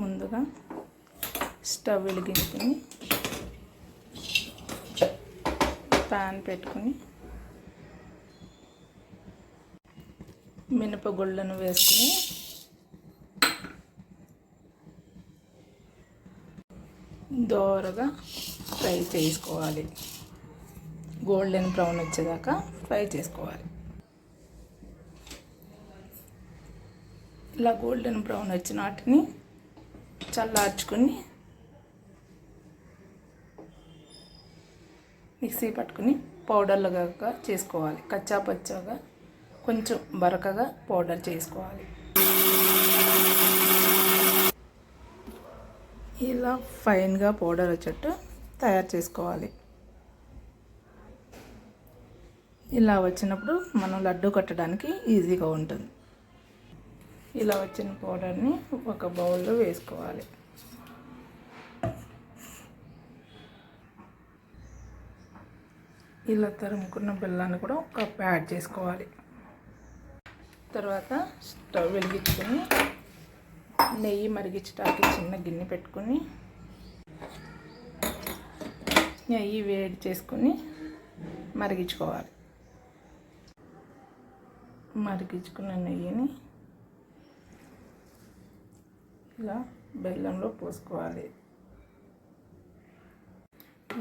ముందుగా స్టవ్ వెలిగించుకొని ప్యాన్ పెట్టుకొని మినపగుళ్ళను వేసుకొని దోరగా ఫ్రై చేసుకోవాలి. గోల్డెన్ బ్రౌన్ వచ్చేదాకా ఫ్రై చేసుకోవాలి. ఇలా గోల్డెన్ బ్రౌన్ వచ్చిన వాటిని చల్లార్చుకొని మిక్సీ పట్టుకుని పౌడర్లుగా చేసుకోవాలి. కచ్చా పచ్చాగా కొంచెం బరకగా పౌడర్ చేసుకోవాలి. ఇలా ఫైన్గా పౌడర్ వచ్చేట్టు తయారు చేసుకోవాలి. ఇలా వచ్చినప్పుడు మనం లడ్డు కట్టడానికి ఈజీగా ఉంటుంది. ఇలా వచ్చిన పౌడర్ని ఒక బౌల్లో వేసుకోవాలి. ఇలా తరుముకున్న బెల్లాన్ని కూడా ఒక కప్ యాడ్ చేసుకోవాలి. తర్వాత స్టవ్ వెలిగించుకొని నెయ్యి మరిగించడానికి చిన్న గిన్నె పెట్టుకొని నెయ్యి వేడి చేసుకొని మరిగించుకోవాలి. మరిగించుకున్న నెయ్యిని ఇలా బెల్లంలో పోసుకోవాలి.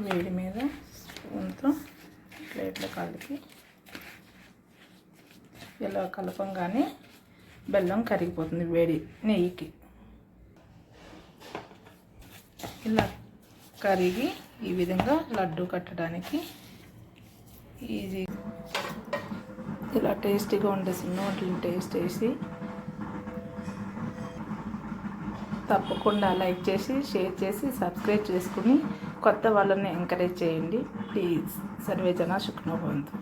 వేడి మీద స్పూన్తో ప్లేట్లో కలిపి ఇలా కలపంగానే బెల్లం కరిగిపోతుంది వేడి నెయ్యికి. ఇలా కరిగి ఈ విధంగా లడ్డు కట్టడానికి ఈజీ. ఇలా టేస్టీగా ఉండే సున్నోట్లను టేస్ట్ చేసి తప్పకుండా లైక్ చేసి షేర్ చేసి సబ్స్క్రైబ్ చేసుకుని కొత్త వాళ్ళని ఎంకరేజ్ చేయండి. ప్లీజ్. సర్వే జన సుఖినో భవంతు.